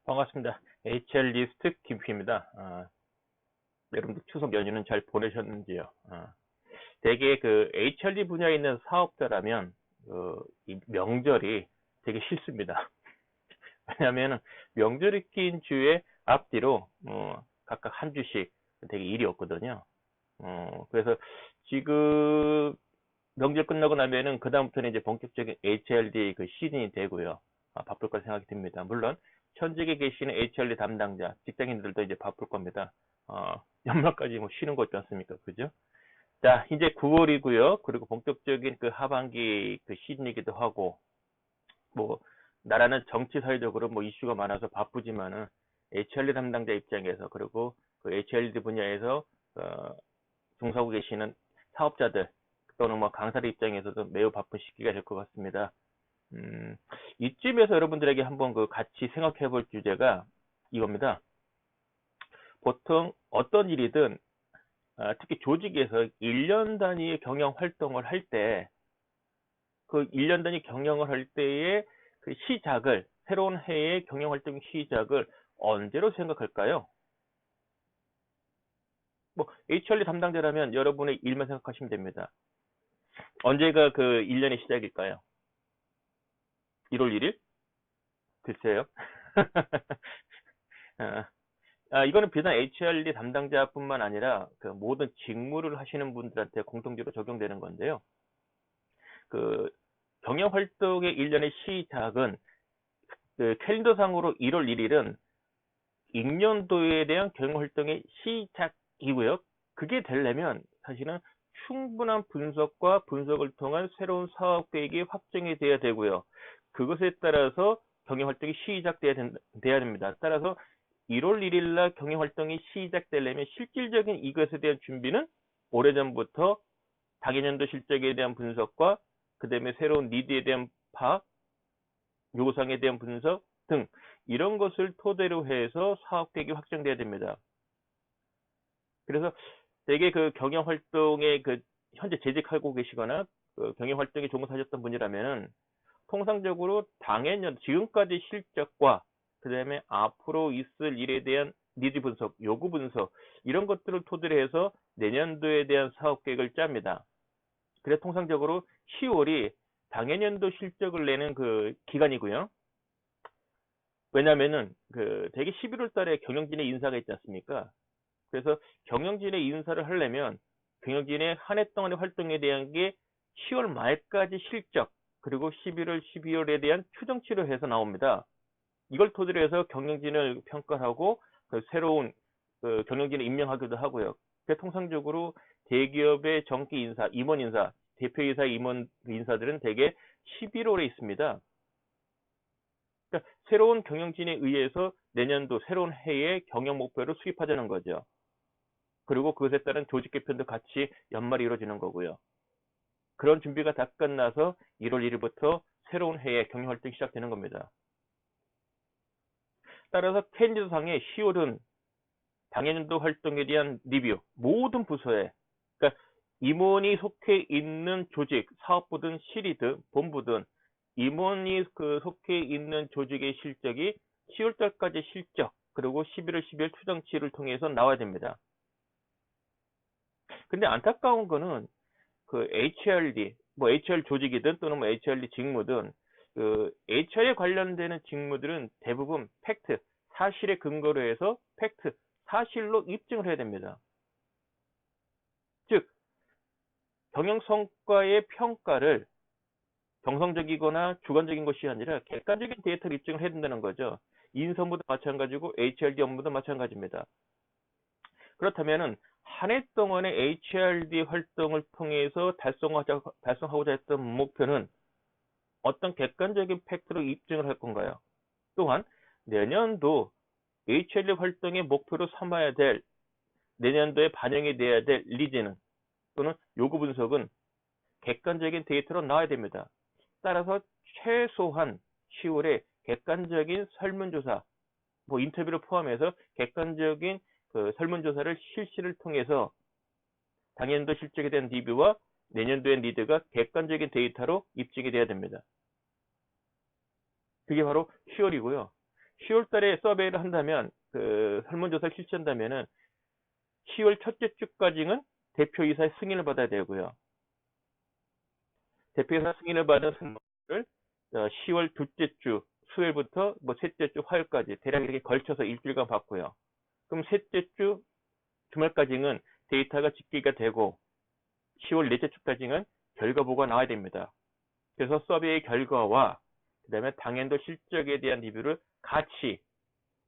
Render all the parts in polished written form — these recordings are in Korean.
반갑습니다. HR 리스트 김P입니다. 여러분들 추석 연휴는 잘 보내셨는지요? 되게 그 HRD 분야에 있는 사업자라면 이 명절이 되게 싫습니다. 왜냐하면 명절이 낀 주에 앞뒤로 각각 한 주씩 되게 일이 없거든요. 그래서 지금 명절 끝나고 나면은 그다음부터는 이제 본격적인 HRD 그 시즌이 되고요. 바쁠 거 생각이 듭니다. 물론 현직에 계시는 HRD 담당자, 직장인들도 이제 바쁠 겁니다. 연말까지 뭐 쉬는 거 있지 않습니까? 그죠? 자, 이제 9월이고요. 그리고 본격적인 그 하반기 그 시즌이기도 하고, 뭐, 나라는 정치 사회적으로 뭐 이슈가 많아서 바쁘지만은 HRD 담당자 입장에서 그리고 그 HRD 분야에서 종사하고 계시는 사업자들 또는 뭐 강사들 입장에서도 매우 바쁜 시기가 될 것 같습니다. 이쯤에서 여러분들에게 한번 그 같이 생각해 볼 주제가 이겁니다. 보통 어떤 일이든 특히 조직에서 1년 단위의 경영 활동을 할 때 그 1년 단위 경영을 할 때의 그 시작을 새로운 해의 경영 활동 시작을 언제로 생각할까요? 뭐 HRD 담당자라면 여러분의 일만 생각하시면 됩니다. 언제가 그 1년의 시작일까요? 1월 1일? 글쎄요. 이거는 비단 HRD 담당자뿐만 아니라 그 모든 직무를 하시는 분들한테 공통적으로 적용되는 건데요. 그 경영 활동의 1년의 시작은 그 캘린더상으로 1월 1일은 익년도에 대한 경영 활동의 시작이고요. 그게 되려면 사실은 충분한 분석과 분석을 통한 새로운 사업 계획이 확정이 돼야 되고요. 그것에 따라서 경영 활동이 시작돼야 됩니다. 따라서 1월 1일 날 경영 활동이 시작되려면 실질적인 이것에 대한 준비는 오래전부터 당해년도 실적에 대한 분석과 그 다음에 새로운 니드에 대한 파악, 요구사항에 대한 분석 등 이런 것을 토대로 해서 사업 계획이 확정돼야 됩니다. 그래서 되게 그 경영 활동에 그 현재 재직하고 계시거나 그 경영 활동에 종사하셨던 분이라면은 통상적으로 당해년 지금까지 실적과 그 다음에 앞으로 있을 일에 대한 니즈 분석, 요구 분석 이런 것들을 토대로 해서 내년도에 대한 사업 계획을 짭니다. 그래서 통상적으로 10월이 당해년도 실적을 내는 그 기간이고요. 왜냐면은 그 되게 11월 달에 경영진의 인사가 있지 않습니까? 그래서 경영진의 인사를 하려면 경영진의 한 해 동안의 활동에 대한 게 10월 말까지 실적 그리고 11월, 12월에 대한 추정치를 해서 나옵니다. 이걸 토대로 해서 경영진을 평가하고 그 새로운 그 경영진을 임명하기도 하고요. 통상적으로 대기업의 정기 인사, 임원 인사, 대표이사 임원 인사들은 대개 11월에 있습니다. 그러니까 새로운 경영진에 의해서 내년도 새로운 해의 경영 목표를 수립하자는 거죠. 그리고 그것에 따른 조직 개편도 같이 연말이 이루어지는 거고요. 그런 준비가 다 끝나서 1월 1일부터 새로운 해의 경영 활동이 시작되는 겁니다. 따라서 캘린더상의 10월은 당해년도 활동에 대한 리뷰, 모든 부서에, 그러니까 임원이 속해 있는 조직, 사업부든 실이든 본부든 임원이 그 속해 있는 조직의 실적이 10월 달까지 실적, 그리고 11월, 12월 추정치를 통해서 나와야 됩니다. 근데 안타까운 거는 그 HRD, 뭐 HR 조직이든 또는 뭐 HRD 직무든 그 HR에 관련되는 직무들은 대부분 팩트, 사실에 근거로 해서 팩트, 사실로 입증을 해야 됩니다. 즉, 경영 성과의 평가를 정성적이거나 주관적인 것이 아니라 객관적인 데이터를 입증을 해야 된다는 거죠. 인사 업무도 마찬가지고 HRD 업무도 마찬가지입니다. 그렇다면은 한 해 동안의 HRD 활동을 통해서 달성하고자 했던 목표는 어떤 객관적인 팩트로 입증을 할 건가요? 또한 내년도 HRD 활동의 목표로 삼아야 될 내년도에 반영이 돼야 될 리즈는 또는 요구 분석은 객관적인 데이터로 나와야 됩니다. 따라서 최소한 10월에 객관적인 설문조사, 뭐 인터뷰를 포함해서 객관적인 그 설문조사를 실시를 통해서 당년도 실적에 대한 리뷰와 내년도의 리드가 객관적인 데이터로 입증이 돼야 됩니다. 그게 바로 10월이고요. 10월 달에 서베이를 한다면, 설문조사를 실시한다면은 10월 첫째 주까지는 대표이사의 승인을 받아야 되고요. 대표이사 승인을 받은 승무원을 10월 둘째 주 수요일부터 뭐 셋째 주 화요일까지 대략 이렇게 걸쳐서 일주일간 받고요. 그럼 셋째 주 주말까지는 데이터가 집계가 되고 10월 넷째 주까지는 결과 보고가 나와야 됩니다. 그래서 서베이 결과와 그다음에 당연도 실적에 대한 리뷰를 같이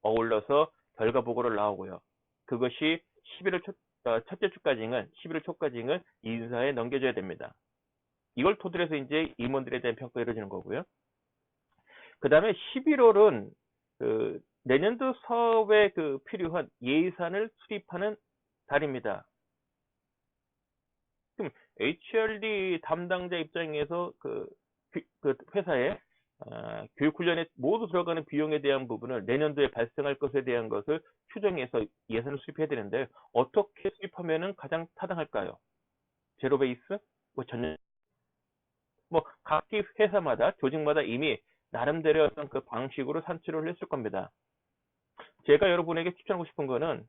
어울러서 결과 보고를 나오고요. 그것이 11월 첫째 주까지는 11월 초까지는 인사에 넘겨줘야 됩니다. 이걸 토대로 해서 이제 임원들에 대한 평가가 이루어지는 거고요. 그 다음에 11월은 내년도 사업에 필요한 예산을 수립하는 달입니다. 그럼 HRD 담당자 입장에서 그 회사에 교육훈련에 모두 들어가는 비용에 대한 부분을 내년도에 발생할 것에 대한 것을 추정해서 예산을 수립해야 되는데 어떻게 수립하면 가장 타당할까요? 제로 베이스? 각기 회사마다 조직마다 이미 나름대로 어떤 그 방식으로 산출을 했을 겁니다. 제가 여러분에게 추천하고 싶은 거는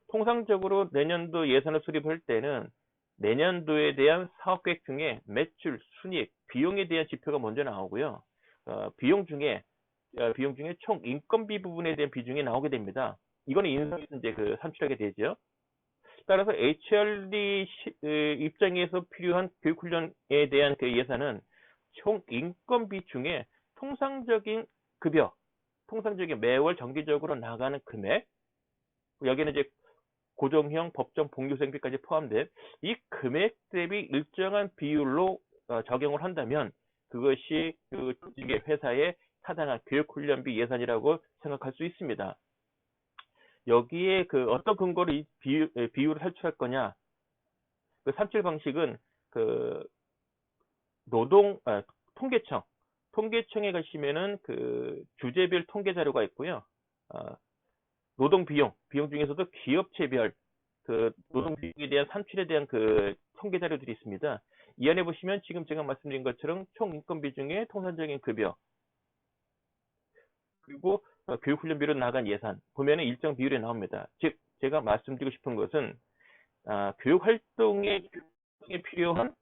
통상적으로 내년도 예산을 수립할 때는 내년도에 대한 사업계획 중에 매출, 순이익, 비용에 대한 지표가 먼저 나오고요. 비용 중에 총 인건비 부분에 대한 비중이 나오게 됩니다. 이거는 인상에서 이제 산출하게 되죠. 따라서 HRD 입장에서 필요한 교육훈련에 대한 예산은 총 인건비 중에 통상적인 급여, 통상적인 매월 정기적으로 나가는 금액, 여기는 이제 고정형 법정 복리후생비까지 포함된 이 금액 대비 일정한 비율로 적용을 한다면 그것이 조직의 회사의 타당한 교육훈련비 예산이라고 생각할 수 있습니다. 여기에 어떤 근거로 이 비율을 산출할 거냐? 산출 방식은 통계청에 가시면은 주제별 통계 자료가 있고요. 노동 비용 중에서도 기업체별 노동 비용에 대한 산출에 대한 통계 자료들이 있습니다. 이 안에 보시면 지금 제가 말씀드린 것처럼 총 인건비 중에 통상적인 급여 그리고 교육훈련비로 나간 예산 보면은 일정 비율에 나옵니다. 즉 제가 말씀드리고 싶은 것은 교육활동에 필요한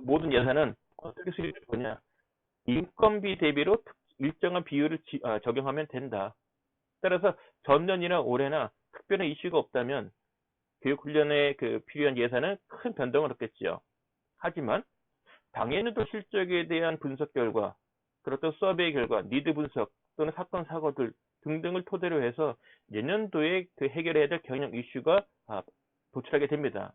모든 예산은 어떻게 수립할 거냐? 인건비 대비로 일정한 비율을 적용하면 된다. 따라서 전년이나 올해나 특별한 이슈가 없다면 교육훈련에 필요한 예산은 큰 변동은 없겠지요. 하지만 당연히도 실적에 대한 분석 결과, 그렇던 서베이 결과, 니드 분석 또는 사건 사고들 등등을 토대로 해서 내년도에 해결해야 될 경영 이슈가 도출하게 됩니다.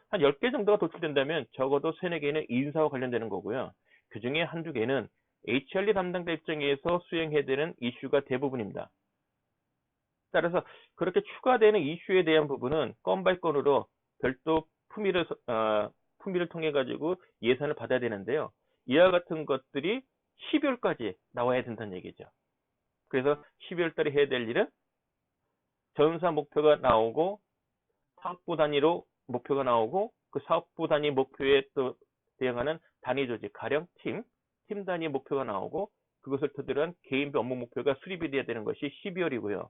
한 10개 정도가 도출된다면 적어도 3, 4개는 인사와 관련되는 거고요. 그 중에 한두 개는 HRD 담당자 입장에서 수행해야 되는 이슈가 대부분입니다. 따라서 그렇게 추가되는 이슈에 대한 부분은 건 바이 건으로 별도 품위를 통해 가지고 예산을 받아야 되는데요. 이와 같은 것들이 12월까지 나와야 된다는 얘기죠. 그래서 12월 달에 해야 될 일은 전사 목표가 나오고 사업부 단위로 목표가 나오고 그 사업부 단위 목표에 또 대응하는 단위 조직, 가령 팀 단위 목표가 나오고 그것을 토대로 한 개인별 업무 목표가 수립이 돼야 되는 것이 12월이고요.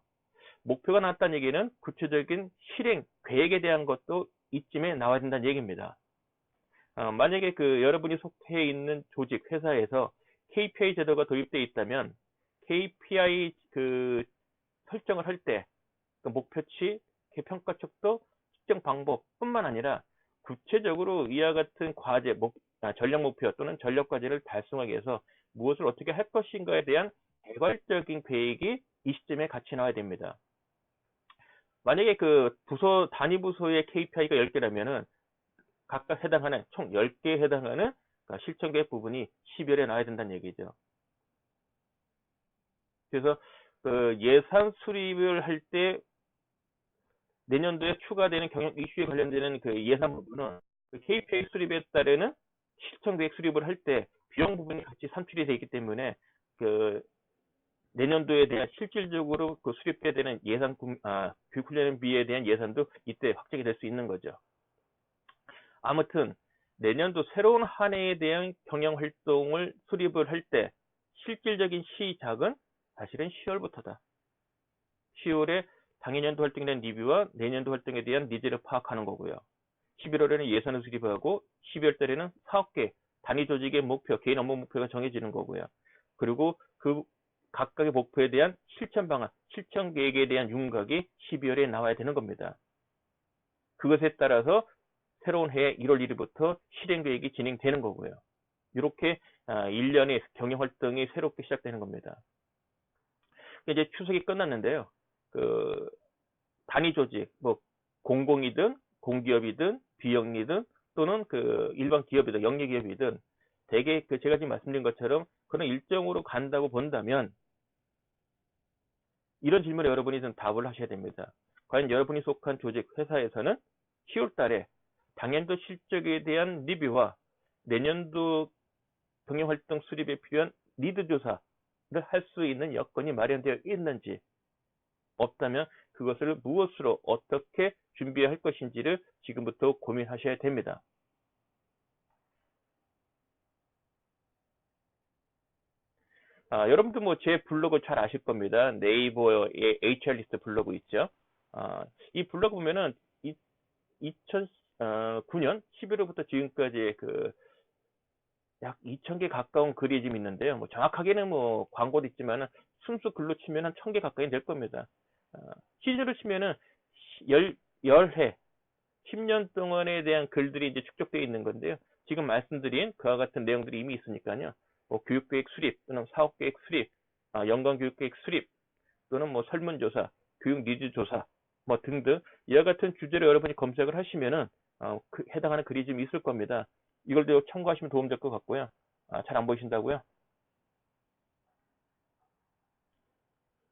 목표가 나왔다는 얘기는 구체적인 실행 계획에 대한 것도 이쯤에 나와야 된다는 얘기입니다. 만약에 여러분이 속해 있는 조직, 회사에서 KPI 제도가 도입되어 있다면 KPI 설정을 할 때 목표치, 평가 척도, 측정 방법뿐만 아니라 구체적으로 이와 같은 과제, 전략 목표 또는 전략 과제를 달성하기 위해서 무엇을 어떻게 할 것인가에 대한 개괄적인 계획이 이 시점에 같이 나와야 됩니다. 만약에 단위 부서의 KPI가 10개라면은 각각 해당하는 총 10개에 해당하는 실천 계획 부분이 12월에 나와야 된다는 얘기죠. 그래서 예산 수립을 할 때 내년도에 추가되는 경영 이슈에 관련되는 예산 부분은 KPI 수립에 따르는 실천 계획 수립을 할 때 비용 부분이 같이 산출이 되어 있기 때문에 내년도에 대한 실질적으로 수립해야 되는 예산 교육훈련비에 대한 예산도 이때 확정이 될 수 있는 거죠. 아무튼 내년도 새로운 한 해에 대한 경영활동을 수립을 할 때 실질적인 시작은 사실은 10월부터다. 10월에 당해년도 활동에 대한 리뷰와 내년도 활동에 대한 니즈를 파악하는 거고요. 11월에는 예산을 수립하고 12월 달에는 사업계획, 단위 조직의 목표, 개인 업무 목표가 정해지는 거고요. 그리고 그 각각의 목표에 대한 실천 방안, 실천 계획에 대한 윤곽이 12월에 나와야 되는 겁니다. 그것에 따라서 새로운 해 1월 1일부터 실행 계획이 진행되는 거고요. 이렇게 1년의 경영 활동이 새롭게 시작되는 겁니다. 이제 추석이 끝났는데요. 그 단위 조직, 뭐 공공이든 공기업이든 비영리든 또는 그 일반 기업이든 영리 기업이든 대개 그 제가 지금 말씀드린 것처럼 그런 일정으로 간다고 본다면 이런 질문에 여러분이 좀 답을 하셔야 됩니다. 과연 여러분이 속한 조직 회사에서는 10월 달에 당년도 실적에 대한 리뷰와 내년도 경영활동 수립에 필요한 리드 조사를 할 수 있는 여건이 마련되어 있는지, 없다면 그것을 무엇으로 어떻게 준비할 것인지를 지금부터 고민하셔야 됩니다. 여러분도 뭐 제 블로그 잘 아실 겁니다. 네이버에 HR리스트 블로그 있죠. 이 블로그 보면은 2009년 11월부터 지금까지 그 약 2,000개 가까운 글이 좀 있는데요. 뭐 정확하게는 뭐 광고도 있지만 순수 글로 치면 한 1,000개 가까이 될 겁니다. 시즌으로 치면은 열해 10년 동안에 대한 글들이 이제 축적되어 있는 건데요. 지금 말씀드린 그와 같은 내용들이 이미 있으니까요. 뭐 교육계획 수립 또는 사업계획 수립, 연관 교육계획 수립 또는 뭐 설문조사, 교육 니즈 조사 뭐 등등 이와 같은 주제로 여러분이 검색을 하시면은 해당하는 글이 좀 있을 겁니다. 이걸 참고하시면 도움될 것 같고요. 잘 안 보이신다고요?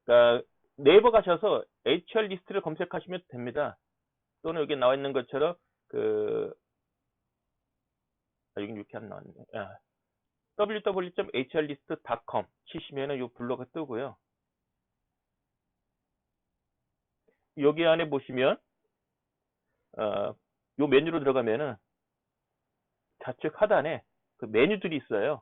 그러니까 네이버 가셔서 HR 리스트를 검색하시면 됩니다. 또는 여기 나와 있는 것처럼 그 여기 이렇게 안 나왔네. www.hrlist.com 치시면은 이 블로그가 뜨고요. 여기 안에 보시면 요 메뉴로 들어가면은 좌측 하단에 그 메뉴들이 있어요.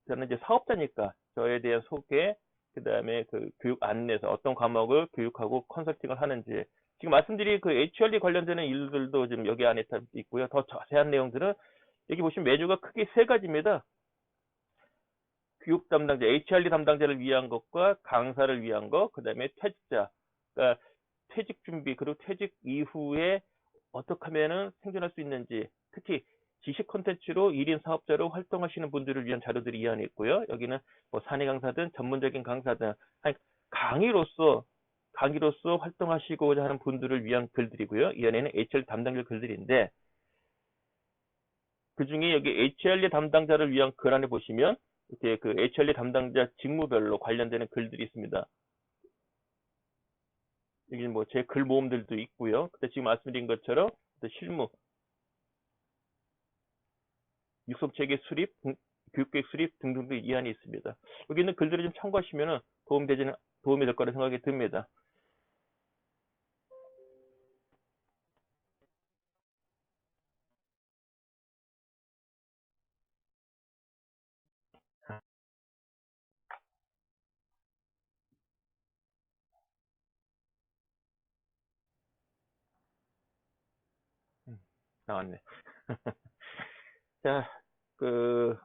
저는 이제 사업자니까 저에 대한 소개, 그 다음에 그 교육 안내서 어떤 과목을 교육하고 컨설팅을 하는지 지금 말씀드린 그 HRD 관련되는 일들도 지금 여기 안에 있고요. 더 자세한 내용들은 여기 보시면 메뉴가 크게 세 가지입니다. 교육 담당자, HRD 담당자를 위한 것과 강사를 위한 것, 그 다음에 퇴직자, 그러니까 퇴직 준비, 그리고 퇴직 이후에 어떻게 하면은 생존할 수 있는지, 특히 지식 콘텐츠로 1인 사업자로 활동하시는 분들을 위한 자료들이 이 안에 있고요. 여기는 뭐 사내 강사든 전문적인 강사든, 아니, 강의로서 활동하시고자 하는 분들을 위한 글들이고요. 이 안에는 HR 담당자 글들인데, 그 중에 여기 HRD 담당자를 위한 글 안에 보시면 이렇게 그 HRD 담당자 직무별로 관련되는 글들이 있습니다. 여기 뭐 제 글 모음들도 있고요. 그때 지금 말씀드린 것처럼 실무, 육성체계 수립, 교육계획 수립 등등도 이 안에 있습니다. 여기 있는 글들을 좀 참고하시면 도움이 될 거라 생각이 듭니다. 나왔네. 자, 그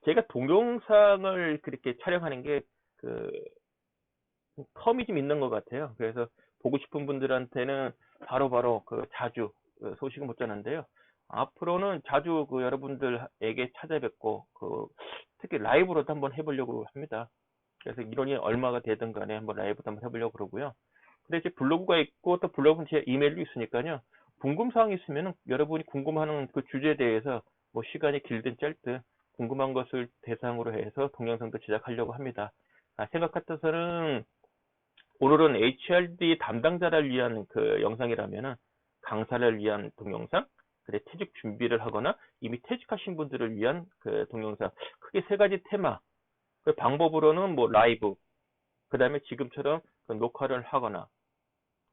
제가 동영상을 그렇게 촬영하는 게 그 텀이 좀 있는 것 같아요. 그래서 보고 싶은 분들한테는 바로바로 그 자주 소식을 못 전하는데요. 앞으로는 자주 그 여러분들에게 찾아뵙고 그 특히 라이브로도 한번 해보려고 합니다. 그래서 이론이 얼마가 되든 간에 한번 라이브도 한번 해보려고 그러고요. 근데 이제 블로그가 있고 또 블로그는 제 이메일도 있으니까요. 궁금사항이 있으면 여러분이 궁금하는 그 주제에 대해서 뭐 시간이 길든 짧든 궁금한 것을 대상으로 해서 동영상도 제작하려고 합니다. 생각 같아서는 오늘은 HRD 담당자를 위한 그 영상이라면은 강사를 위한 동영상, 그래 퇴직 준비를 하거나 이미 퇴직하신 분들을 위한 그 동영상, 크게 세 가지 테마. 그 방법으로는 뭐 라이브, 그 다음에 지금처럼 그 녹화를 하거나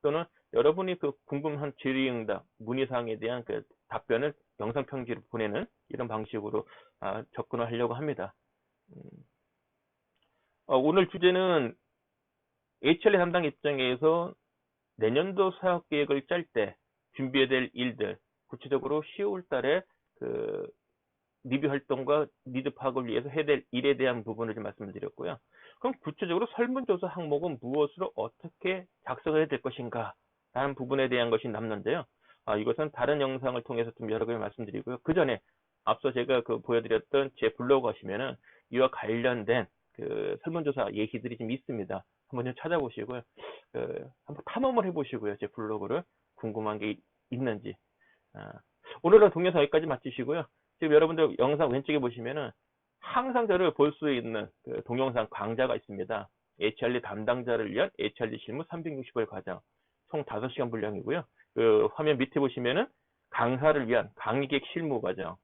또는 여러분이 그 궁금한 질의응답, 문의사항에 대한 그 답변을 영상 편지로 보내는 이런 방식으로 접근을 하려고 합니다. 오늘 주제는 HLA 담당 입장에서 내년도 사업 계획을 짤 때 준비해야 될 일들, 구체적으로 10월 달에 그 리뷰 활동과 니드 파악을 위해서 해야 될 일에 대한 부분을 좀 말씀을 드렸고요. 그럼 구체적으로 설문조사 항목은 무엇으로 어떻게 작성을 해야 될 것인가 라는 부분에 대한 것이 남는데요. 이것은 다른 영상을 통해서 좀 여러 가지 말씀드리고요. 그 전에 앞서 제가 보여드렸던 제 블로그 하시면은 이와 관련된 그 설문조사 얘기들이 좀 있습니다. 한번 좀 찾아보시고요. 한번 탐험을 해보시고요. 제 블로그를 궁금한 게 있는지. 오늘은 동영상 여기까지 마치시고요. 지금 여러분들 영상 왼쪽에 보시면은 항상 저를 볼 수 있는 그 동영상 강좌가 있습니다. HRD 담당자를 위한 HRD 실무 360일 과정. 총 5시간 분량이고요. 그 화면 밑에 보시면은 강사를 위한 강의객 실무 과정.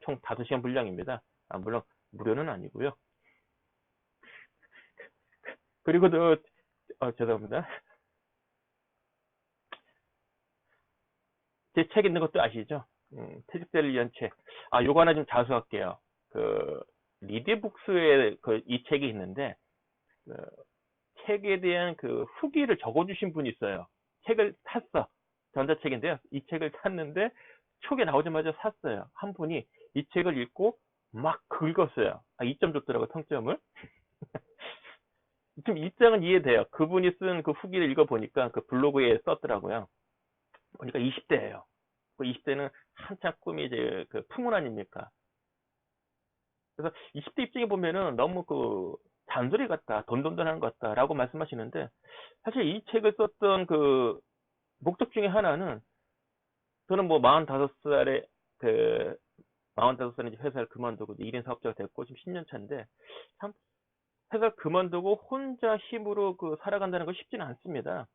총 5시간 분량입니다. 물론 무료는 아니고요. 그리고 죄송합니다. 제 책 있는 것도 아시죠? 퇴직자를 위한 책. 요거 하나 좀 자수할게요. 리디북스에 이 책이 있는데, 책에 대한 후기를 적어주신 분이 있어요. 책을 샀어. 전자책인데요. 이 책을 샀는데, 초기에 나오자마자 샀어요. 한 분이 이 책을 읽고 막 긁었어요. 2점 줬더라고요, 평점을. 좀 입장은 이해돼요. 그분이 쓴 그 후기를 읽어보니까 그 블로그에 썼더라고요. 보니까 20대예요. 20대는 한참 꿈이 이제 풍운 아닙니까? 그래서 20대 입장에 보면은 너무 잔소리 같다, 돈돈돈하는 것 같다라고 말씀하시는데, 사실 이 책을 썼던 목적 중에 하나는, 저는 45살에 45살에 이제 회사를 그만두고 1인 사업자가 됐고 지금 10년 차인데, 참 회사를 그만두고 혼자 힘으로 살아간다는 건 쉽지는 않습니다.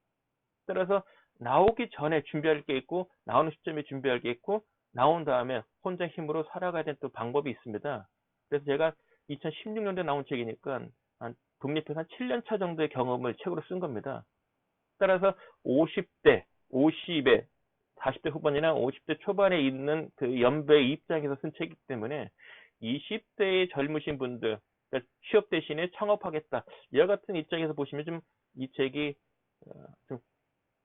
따라서 나오기 전에 준비할 게 있고, 나오는 시점에 준비할 게 있고, 나온 다음에 혼자 힘으로 살아가야 되는 또 방법이 있습니다. 그래서 제가 2016년도에 나온 책이니까 독립해서 한 7년 차 정도의 경험을 책으로 쓴 겁니다. 따라서 50대, 50에 40대 후반이나 50대 초반에 있는 연배의 입장에서 쓴 책이기 때문에 20대의 젊으신 분들, 그러니까 취업 대신에 창업하겠다, 이와 같은 입장에서 보시면 좀 이 책이 좀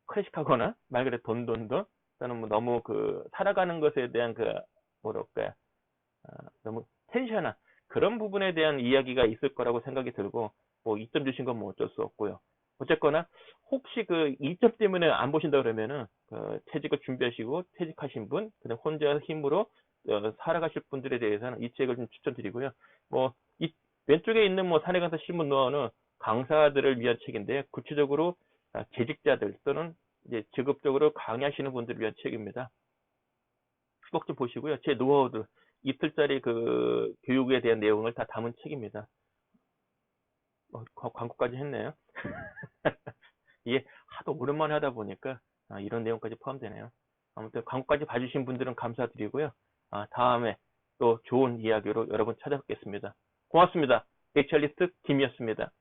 클래식하거나 말 그대로 돈돈돈, 또는 너무 살아가는 것에 대한 뭐랄까요, 너무 텐션한 그런 부분에 대한 이야기가 있을 거라고 생각이 들고, 2점 주신 건 어쩔 수 없고요. 어쨌거나 혹시 2점 때문에 안 보신다 그러면은 퇴직을 준비하시고 퇴직하신 분, 그다음 혼자 힘으로 살아가실 분들에 대해서는 이 책을 좀 추천드리고요. 이 왼쪽에 있는 사내강사 신문 노하우는 강사들을 위한 책인데, 구체적으로 재직자들 또는 이제 직업적으로 강의하시는 분들을 위한 책입니다. 꼭 좀 보시고요. 제 노하우들, 이틀짜리 교육에 대한 내용을 다 담은 책입니다. 광고까지 했네요. 이게 하도 오랜만에 하다 보니까 이런 내용까지 포함되네요. 아무튼 광고까지 봐주신 분들은 감사드리고요. 다음에 또 좋은 이야기로 여러분 찾아뵙겠습니다. 고맙습니다. HR리스트 김이었습니다.